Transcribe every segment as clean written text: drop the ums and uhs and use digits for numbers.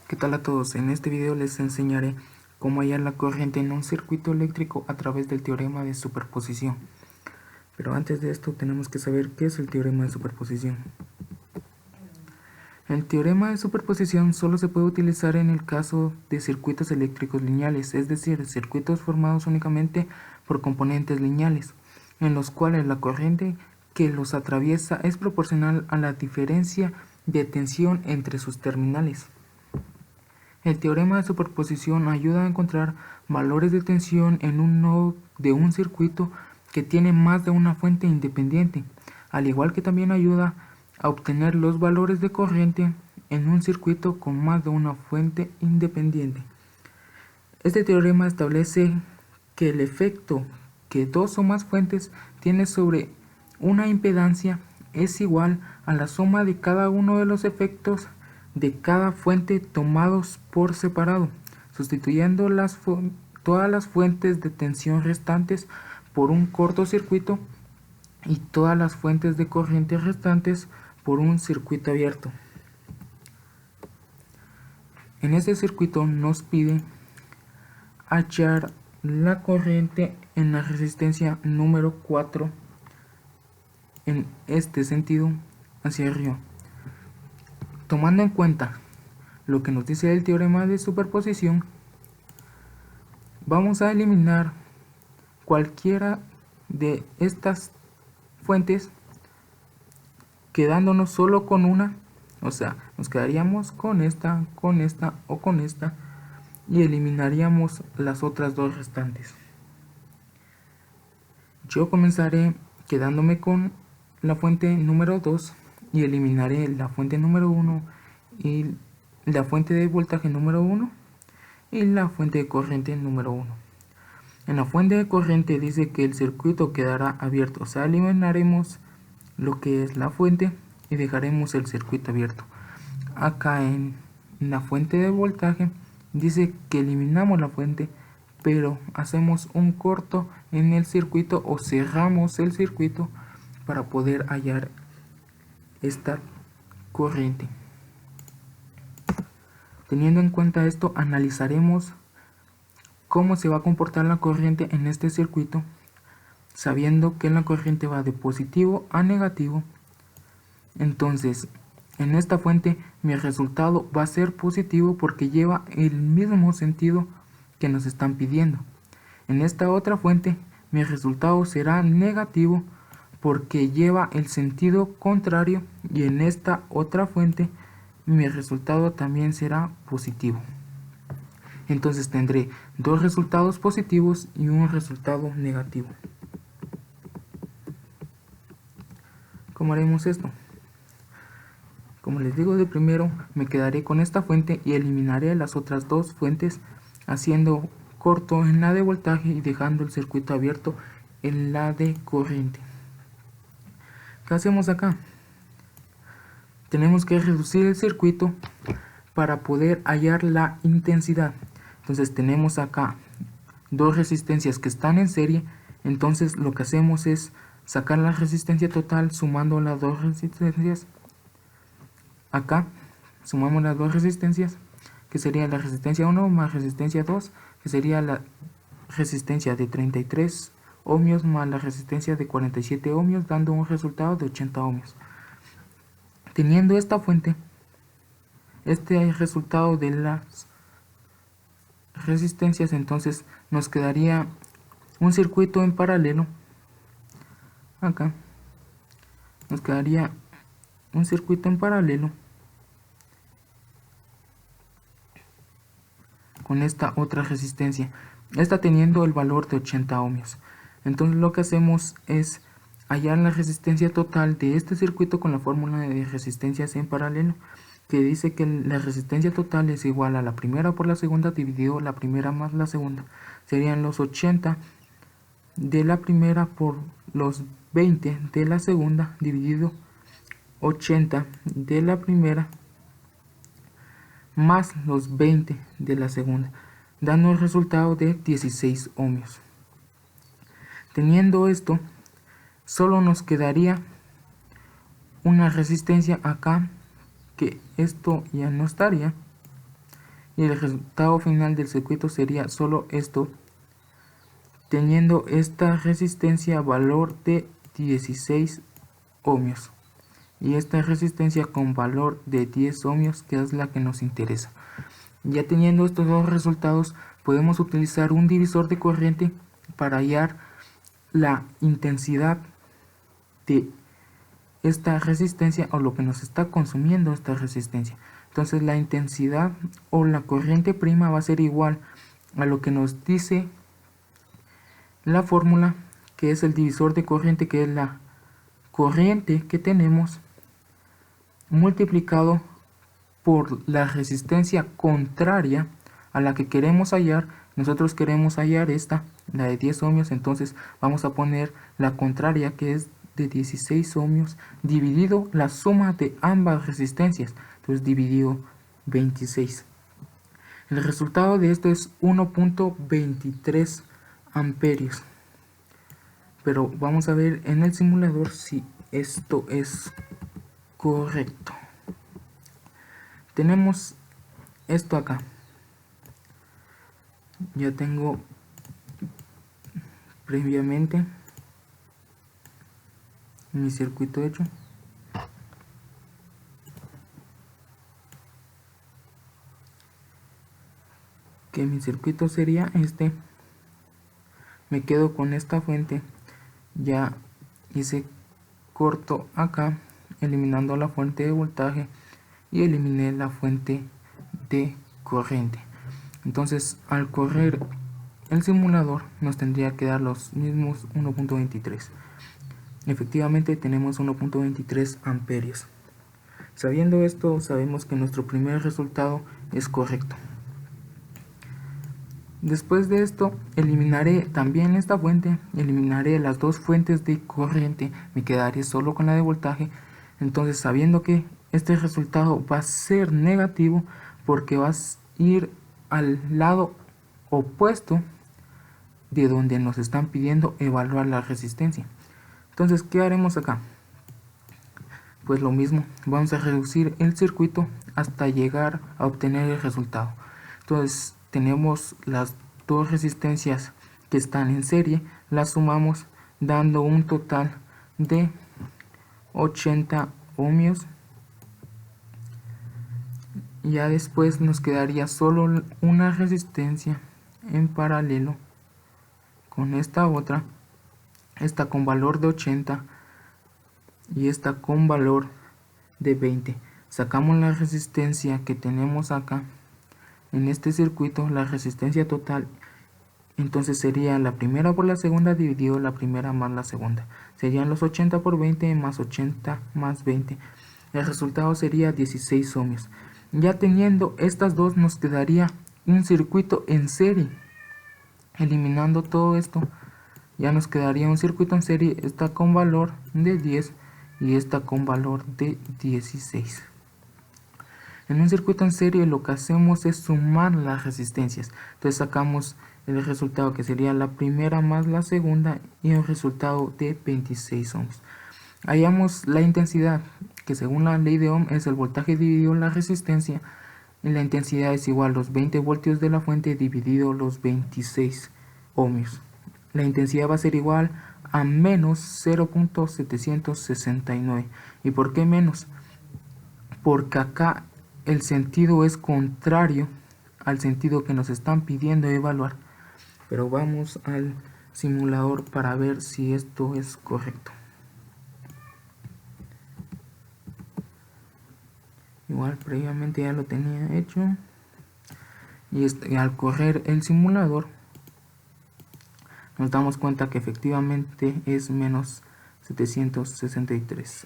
¿Qué tal a todos? En este video les enseñaré cómo hallar la corriente en un circuito eléctrico a través del teorema de superposición. Pero antes de esto tenemos que saber qué es el teorema de superposición. El teorema de superposición solo se puede utilizar en el caso de circuitos eléctricos lineales, es decir, circuitos formados únicamente por componentes lineales, en los cuales la corriente que los atraviesa es proporcional a la diferencia de tensión entre sus terminales. El teorema de superposición ayuda a encontrar valores de tensión en un nodo de un circuito que tiene más de una fuente independiente, al igual que también ayuda a obtener los valores de corriente en un circuito con más de una fuente independiente. Este teorema establece que el efecto que dos o más fuentes tienen sobre una impedancia es igual a la suma de cada uno de los efectos de cada fuente tomados por separado, sustituyendo todas las fuentes de tensión restantes por un cortocircuito y todas las fuentes de corriente restantes por un circuito abierto. En este circuito nos pide hallar la corriente en la resistencia número 4 en este sentido hacia arriba. Tomando en cuenta lo que nos dice el teorema de superposición, vamos a eliminar cualquiera de estas fuentes, quedándonos solo con una, o sea, nos quedaríamos con esta o con esta, y eliminaríamos las otras dos restantes. Yo comenzaré quedándome con la fuente número 2 y eliminaré la fuente número 1 y la fuente de voltaje número 1 y la fuente de corriente número 1. En la fuente de corriente dice que el circuito quedará abierto, o sea, eliminaremos lo que es la fuente y dejaremos el circuito abierto. Acá en la fuente de voltaje dice que eliminamos la fuente, pero hacemos un corto en el circuito o cerramos el circuito para poder hallar esta corriente. Teniendo en cuenta esto, analizaremos cómo se va a comportar la corriente en este circuito, sabiendo que la corriente va de positivo a negativo. Entonces, en esta fuente mi resultado va a ser positivo porque lleva el mismo sentido que nos están pidiendo. En esta otra fuente mi resultado será negativo porque lleva el sentido contrario, y en esta otra fuente mi resultado también será positivo. Entonces tendré dos resultados positivos y un resultado negativo. ¿Cómo haremos esto? Como les digo, de primero me quedaré con esta fuente y eliminaré las otras dos fuentes, haciendo corto en la de voltaje y dejando el circuito abierto en la de corriente. ¿Qué hacemos acá? Tenemos que reducir el circuito para poder hallar la intensidad. Entonces tenemos acá dos resistencias que están en serie. Entonces lo que hacemos es sacar la resistencia total sumando las dos resistencias. Acá sumamos las dos resistencias, que sería la resistencia 1 más resistencia 2, que sería la resistencia de 33 ohmios más la resistencia de 47 ohmios, dando un resultado de 80 ohmios. Teniendo esta fuente, este es el resultado de las resistencias, entonces nos quedaría un circuito en paralelo. Acá nos quedaría un circuito en paralelo con esta otra resistencia, esta teniendo el valor de 80 ohmios. Entonces lo que hacemos es hallar la resistencia total de este circuito con la fórmula de resistencias en paralelo, que dice que la resistencia total es igual a la primera por la segunda dividido la primera más la segunda. Serían los 80 de la primera por los 20 de la segunda dividido 80 de la primera más los 20 de la segunda, dando el resultado de 16 ohmios. Teniendo esto, solo nos quedaría una resistencia acá, que esto ya no estaría, y el resultado final del circuito sería solo esto, teniendo esta resistencia valor de 16 ohmios y esta resistencia con valor de 10 ohmios, que es la que nos interesa. Ya teniendo estos dos resultados, podemos utilizar un divisor de corriente para hallar la intensidad de esta resistencia o lo que nos está consumiendo esta resistencia. Entonces la intensidad o la corriente prima va a ser igual a lo que nos dice la fórmula, que es el divisor de corriente, que es la corriente que tenemos multiplicado por la resistencia contraria a la que queremos hallar. Nosotros queremos hallar esta, la de 10 ohmios, entonces vamos a poner la contraria, que es de 16 ohmios, dividido la suma de ambas resistencias, entonces dividido 26. El resultado de esto es 1.23 amperios. Pero vamos a ver en el simulador si esto es correcto. Tenemos esto acá. Ya tengo previamente mi circuito hecho. Que mi circuito sería este. Me quedo con esta fuente. Ya hice corto acá, eliminando la fuente de voltaje y eliminé la fuente de corriente. Entonces, al correr el simulador nos tendría que dar los mismos 1.23. Efectivamente tenemos 1.23 amperios. Sabiendo esto, sabemos que nuestro primer resultado es correcto. Después de esto, eliminaré también esta fuente, eliminaré las dos fuentes de corriente, me quedaré solo con la de voltaje. Entonces, sabiendo que este resultado va a ser negativo porque va a ir al lado opuesto de donde nos están pidiendo evaluar la resistencia. Entonces, ¿qué haremos acá? Pues lo mismo, vamos a reducir el circuito hasta llegar a obtener el resultado. Entonces, tenemos las dos resistencias que están en serie, las sumamos dando un total de 80 ohmios. Ya después nos quedaría solo una resistencia en paralelo con esta otra, esta con valor de 80 y esta con valor de 20. Sacamos la resistencia que tenemos acá en este circuito, la resistencia total, entonces sería la primera por la segunda dividido la primera más la segunda, serían los 80 por 20 más 80 más 20, el resultado sería 16 ohmios. Ya teniendo estas dos nos quedaría un circuito en serie. Eliminando todo esto ya nos quedaría un circuito en serie, esta con valor de 10 y esta con valor de 16. En un circuito en serie lo que hacemos es sumar las resistencias. Entonces sacamos el resultado que sería la primera más la segunda y un resultado de 26 ohms. Hallamos la intensidad, que según la ley de Ohm es el voltaje dividido la resistencia, y la intensidad es igual a los 20 voltios de la fuente dividido los 26 ohmios. La intensidad va a ser igual a menos 0.769. ¿Y por qué menos? Porque acá el sentido es contrario al sentido que nos están pidiendo evaluar. Pero vamos al simulador para ver si esto es correcto. Igual previamente ya lo tenía hecho. Y al correr el simulador nos damos cuenta que efectivamente es menos 763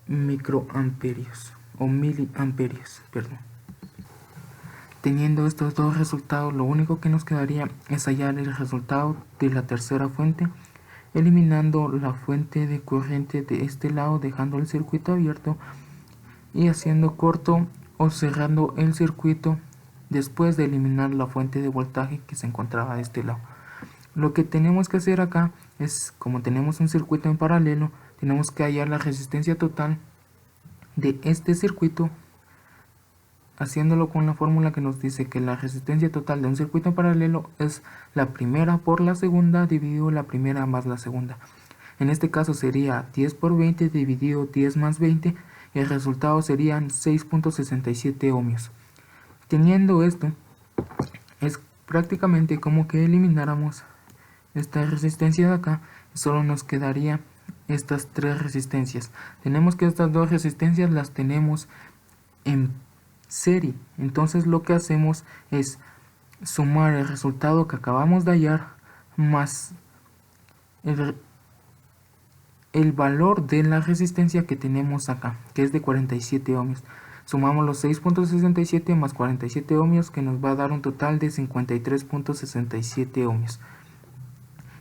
microamperios o miliamperios, perdón. Teniendo estos dos resultados, lo único que nos quedaría es hallar el resultado de la tercera fuente, eliminando la fuente de corriente de este lado, dejando el circuito abierto y haciendo corto o cerrando el circuito después de eliminar la fuente de voltaje que se encontraba de este lado. Lo que tenemos que hacer acá es, como tenemos un circuito en paralelo, tenemos que hallar la resistencia total de este circuito haciéndolo con la fórmula que nos dice que la resistencia total de un circuito en paralelo es la primera por la segunda dividido la primera más la segunda. En este caso sería 10 por 20 dividido 10 más 20 y el resultado serían 6.67 ohmios. Teniendo esto, es prácticamente como que elimináramos esta resistencia de acá y solo nos quedaría estas tres resistencias. Tenemos que estas dos resistencias las tenemos en serie, entonces lo que hacemos es sumar el resultado que acabamos de hallar más el valor de la resistencia que tenemos acá, que es de 47 ohmios. Sumamos los 6.67 más 47 ohmios, que nos va a dar un total de 53.67 ohmios.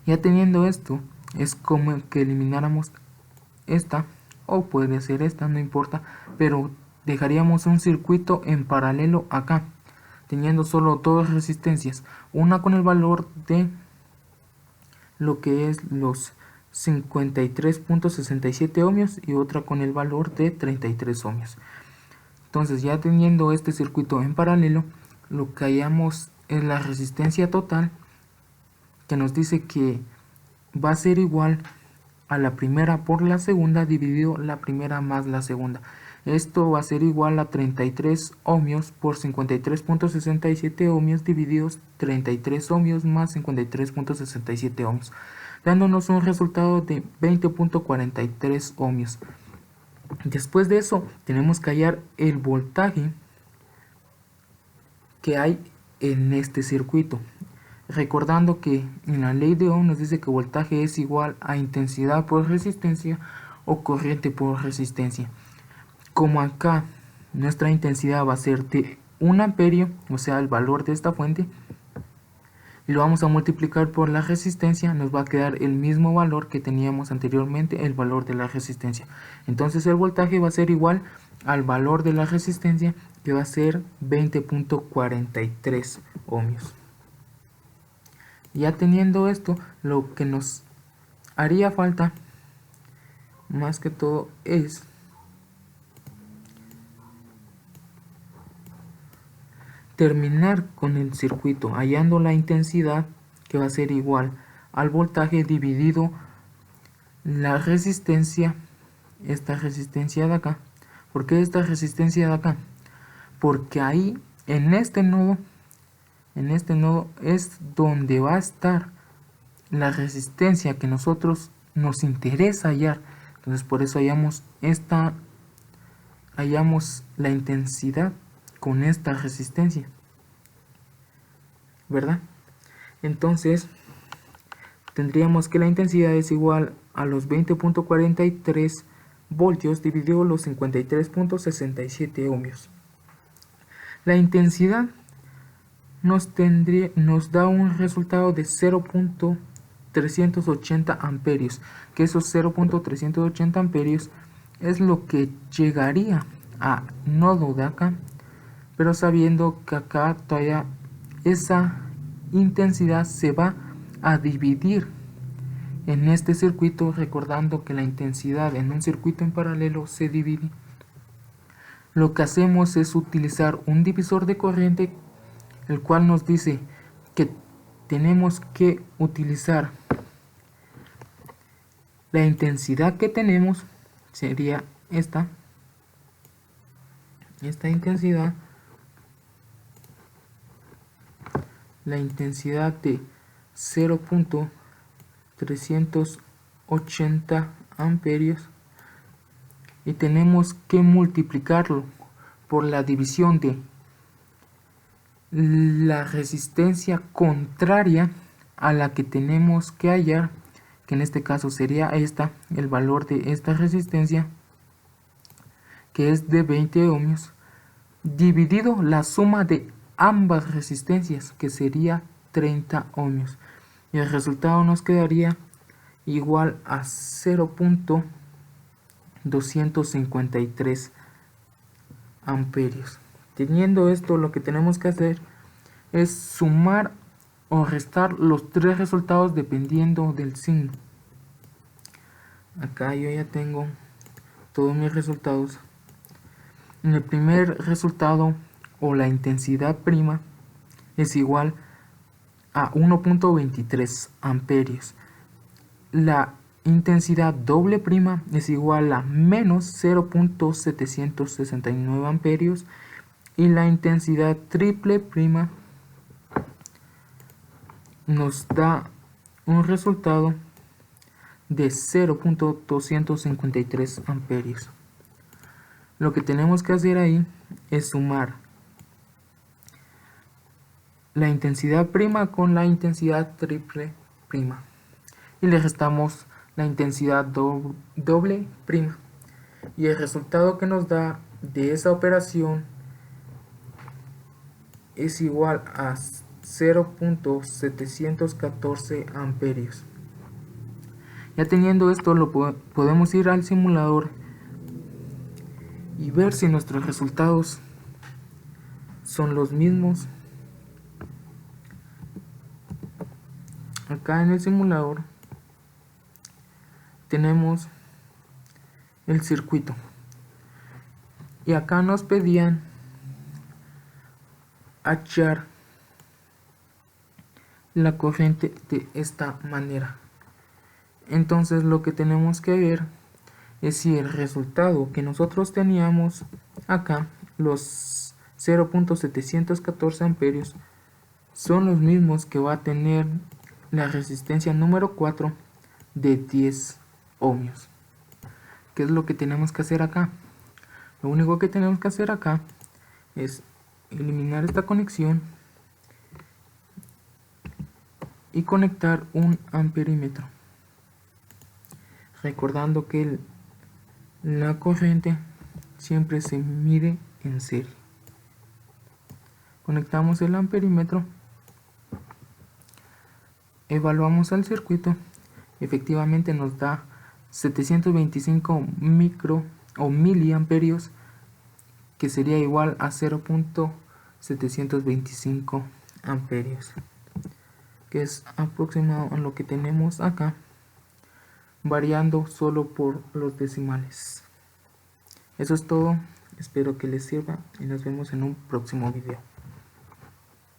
Ya teniendo esto, es como que elimináramos esta, o puede ser esta, no importa, pero dejaríamos un circuito en paralelo acá, teniendo solo dos resistencias, una con el valor de lo que es los 53.67 ohmios y otra con el valor de 33 ohmios. Entonces, ya teniendo este circuito en paralelo, lo que hallamos es la resistencia total, que nos dice que va a ser igual a la primera por la segunda dividido la primera más la segunda. Esto va a ser igual a 33 ohmios por 53.67 ohmios divididos 33 ohmios más 53.67 ohmios, dándonos un resultado de 20.43 ohmios. Después de eso tenemos que hallar el voltaje que hay en este circuito, recordando que en la ley de Ohm nos dice que voltaje es igual a intensidad por resistencia o corriente por resistencia. Como acá nuestra intensidad va a ser de 1 amperio, o sea el valor de esta fuente, y lo vamos a multiplicar por la resistencia, nos va a quedar el mismo valor que teníamos anteriormente, el valor de la resistencia. Entonces el voltaje va a ser igual al valor de la resistencia, que va a ser 20.43 ohmios. Ya teniendo esto, lo que nos haría falta más que todo es terminar con el circuito hallando la intensidad, que va a ser igual al voltaje dividido la resistencia, esta resistencia de acá. ¿Por qué esta resistencia de acá? Porque ahí en este nodo es donde va a estar la resistencia que nosotros nos interesa hallar. Entonces por eso hallamos la intensidad con esta resistencia, ¿verdad? Entonces tendríamos que la intensidad es igual a los 20.43 voltios dividido los 53.67 ohmios. La intensidad nos da un resultado de 0.380 amperios, que esos 0.380 amperios es lo que llegaría a nodo de acá, pero sabiendo que acá todavía esa intensidad se va a dividir en este circuito, recordando que la intensidad en un circuito en paralelo se divide. Lo que hacemos es utilizar un divisor de corriente, el cual nos dice que tenemos que utilizar la intensidad que tenemos, sería esta intensidad, la intensidad de 0.380 amperios, y tenemos que multiplicarlo por la división de la resistencia contraria a la que tenemos que hallar, que en este caso sería esta, el valor de esta resistencia, que es de 20 ohmios, dividido la suma de ambas resistencias, que sería 30 ohmios, y el resultado nos quedaría igual a 0.253 amperios. Teniendo esto, lo que tenemos que hacer es sumar o restar los tres resultados dependiendo del signo. Acá yo ya tengo todos mis resultados. En el primer resultado o la intensidad prima es igual a 1.23 amperios. La intensidad doble prima es igual a menos 0.769 amperios y la intensidad triple prima nos da un resultado de 0.253 amperios. Lo que tenemos que hacer ahí es sumar la intensidad prima con la intensidad triple prima y le restamos la intensidad doble prima, y el resultado que nos da de esa operación es igual a 0.714 amperios. Ya teniendo esto, podemos ir al simulador y ver si nuestros resultados son los mismos. Acá en el simulador tenemos el circuito y acá nos pedían hallar la corriente de esta manera. Entonces lo que tenemos que ver es si el resultado que nosotros teníamos acá, los 0.714 amperios, son los mismos que va a tener la resistencia número 4 de 10 ohmios. ¿Qué es lo que tenemos que hacer acá? Lo único que tenemos que hacer acá es eliminar esta conexión y conectar un amperímetro, recordando que la corriente siempre se mide en serie. Conectamos el amperímetro, evaluamos el circuito, efectivamente nos da 725 micro o miliamperios, que sería igual a 0.725 amperios, que es aproximado a lo que tenemos acá, variando solo por los decimales. Eso es todo, espero que les sirva y nos vemos en un próximo video.